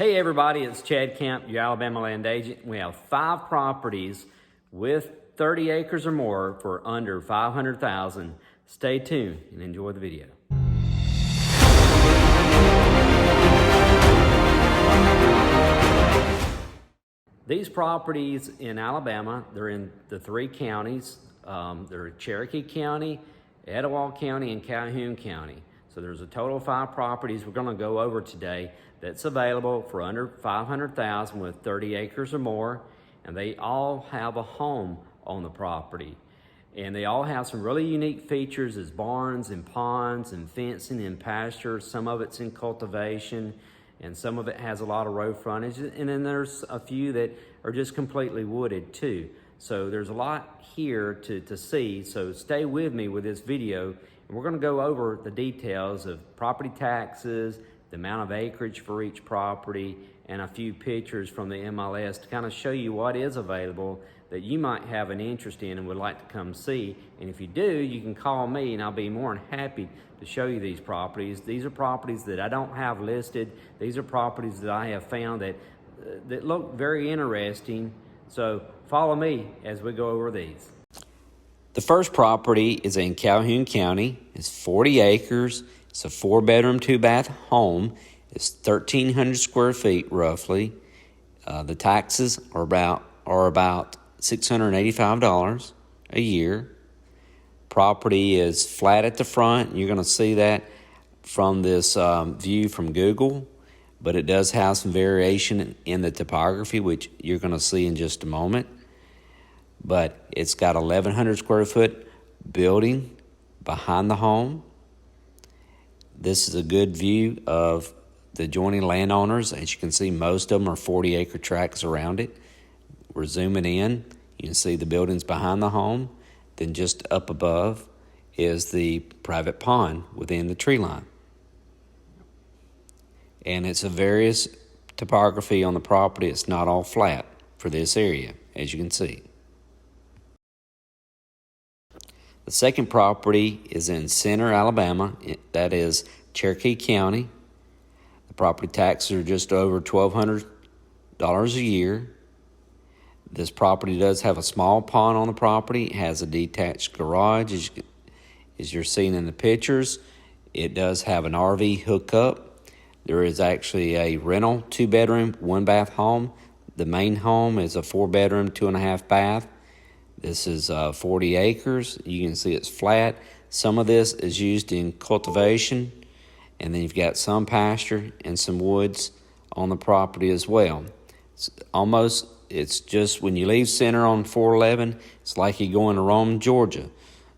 Hey everybody, it's Chad Kemp, your Alabama land agent. We have 5 properties with 30 acres or more for under $500,000. Stay tuned and enjoy the video. These properties in Alabama, they're in the 3 counties. They're Cherokee County, Etowah County, and Calhoun County. So there's a total of 5 properties we're gonna go over today that's available for under $500,000 with 30 acres or more, and they all have a home on the property. And they all have some really unique features as barns and ponds and fencing and pasture. Some of it's in cultivation, and some of it has a lot of road frontage, and then there's a few that are just completely wooded too. So there's a lot here to see, so stay with me with this video, and we're gonna go over the details of property taxes, the amount of acreage for each property, and a few pictures from the MLS to kind of show you what is available that you might have an interest in and would like to come see. And if you do, you can call me and I'll be more than happy to show you these properties. These are properties that I don't have listed. These are properties that I have found that look very interesting. So follow me as we go over these. The first property is in Calhoun County. It's 40 acres. It's a 4-bedroom, 2-bath home. It's 1,300 square feet roughly. The taxes are about $685 a year. Property is flat at the front. You're going to see that from this view from Google, but it does have some variation in the topography, which you're going to see in just a moment. But it's got 1,100 square foot building behind the home. This is a good view of the adjoining landowners. As you can see, most of them are 40-acre tracts around it. We're zooming in. You can see the buildings behind the home. Then just up above is the private pond within the tree line. And it's a various topography on the property. It's not all flat for this area, as you can see. The second property is in Center, Alabama. That is Cherokee County. The property taxes are just over $1,200 a year. This property does have a small pond on the property. It has a detached garage, as you're seeing in the pictures. It does have an RV hookup. There is actually a rental 2-bedroom, 1-bath home. The main home is a 4-bedroom, 2.5 bath. This is 40 acres. You can see it's flat. Some of this is used in cultivation, and then you've got some pasture and some woods on the property as well. It's just when you leave Center on 411, it's like you're going to Rome, Georgia.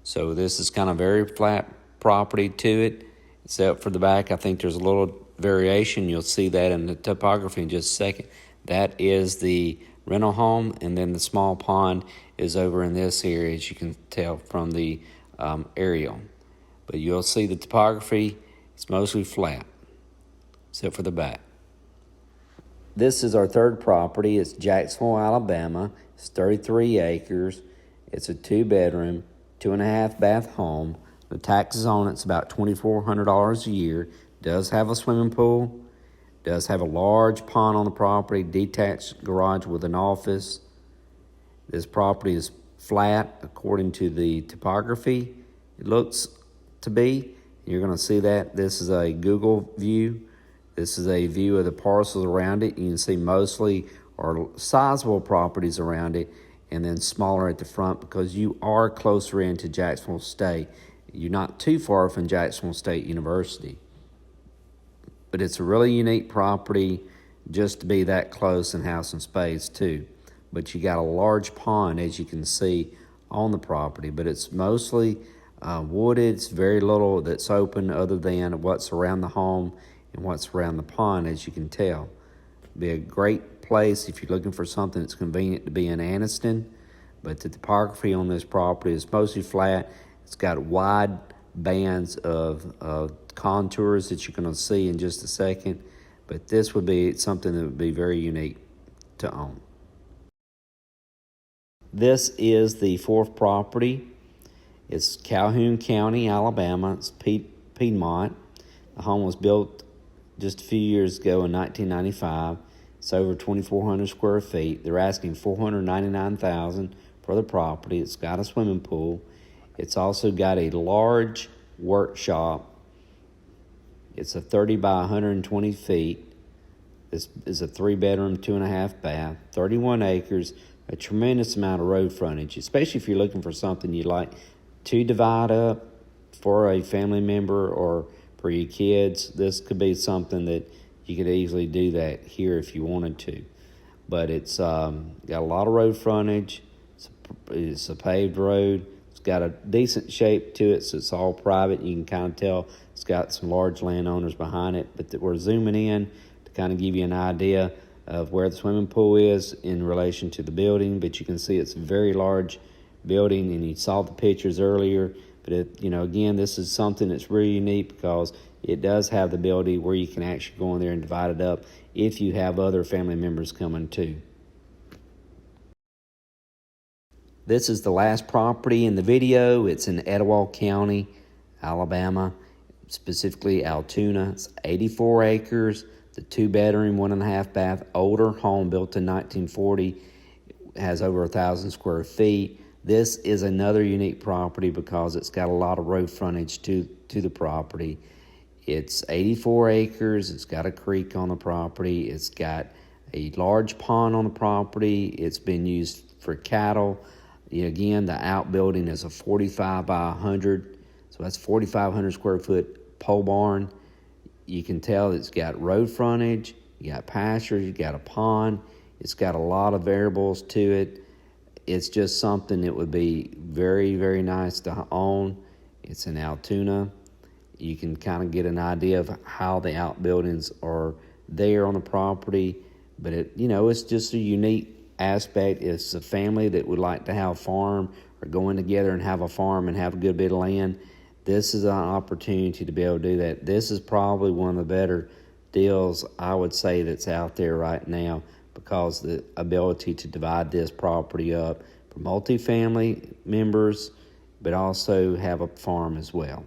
So this is kind of very flat property to it, except for the back. I think there's a little variation. You'll see that in the topography in just a second. That is the rental home, and then the small pond is over in this area, as you can tell from the aerial. But you'll see the topography, it's mostly flat, except for the back. This is our third property. It's Jacksonville, Alabama. It's 33 acres. It's a 2-bedroom, 2.5 bath home. The taxes on it's about $2,400 a year. Does have a swimming pool. Does have a large pond on the property, detached garage with an office. This property is flat according to the topography. It looks to be. You're going to see that. This is a Google view. This is a view of the parcels around it. You can see mostly are sizable properties around it, and then smaller at the front because you are closer into Jacksonville State. You're not too far from Jacksonville State University. But it's a really unique property just to be that close and have some space too. But you got a large pond, as you can see, on the property. But it's mostly wooded. It's very little that's open other than what's around the home and what's around the pond, as you can tell. Be a great place if you're looking for something that's convenient to be in Anniston. But the topography on this property is mostly flat. It's got wide bands of contours that you're going to see in just a second, but this would be something that would be very unique to own. This is the fourth property. It's Calhoun County, Alabama. It's Piedmont. The home was built just a few years ago in 1995. It's over 2,400 square feet. They're asking $499,000 for the property. It's got a swimming pool. It's also got a large workshop. It's a 30 by 120 feet. This is a 3-bedroom, 2.5 bath, 31 acres, a tremendous amount of road frontage, especially if you're looking for something you'd like to divide up for a family member or for your kids. This could be something that you could easily do that here if you wanted to. But it's got a lot of road frontage. It's a paved road. It's got a decent shape to it, so it's all private. You can kind of tell it's got some large landowners behind it. But we're zooming in to kind of give you an idea of where the swimming pool is in relation to the building. But you can see it's a very large building, and you saw the pictures earlier. But again, this is something that's really unique because it does have the ability where you can actually go in there and divide it up if you have other family members coming too. This is the last property in the video. It's in Etowah County, Alabama, specifically Altoon. It's 84 acres. The 2-bedroom, 1.5 bath, older home built in 1940. It has over 1,000 square feet. This is another unique property because it's got a lot of road frontage to the property. It's 84 acres. It's got a creek on the property. It's got a large pond on the property. It's been used for cattle. Again, the outbuilding is a 45 by 100, so that's 4,500 square foot pole barn. You can tell it's got road frontage, you got pasture, you got a pond. It's got a lot of variables to it. It's just something that would be very, very nice to own. It's in Altoon. You can kind of get an idea of how the outbuildings are there on the property, but it's just a unique aspect. It's a family that would like to have a farm or go in together and have a farm and have a good bit of land. This is an opportunity to be able to do that. This is probably one of the better deals I would say that's out there right now because the ability to divide this property up for multifamily members, but also have a farm as well.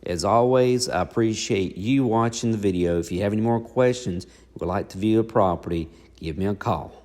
As always, I appreciate you watching the video. If you have any more questions, would like to view a property, give me a call.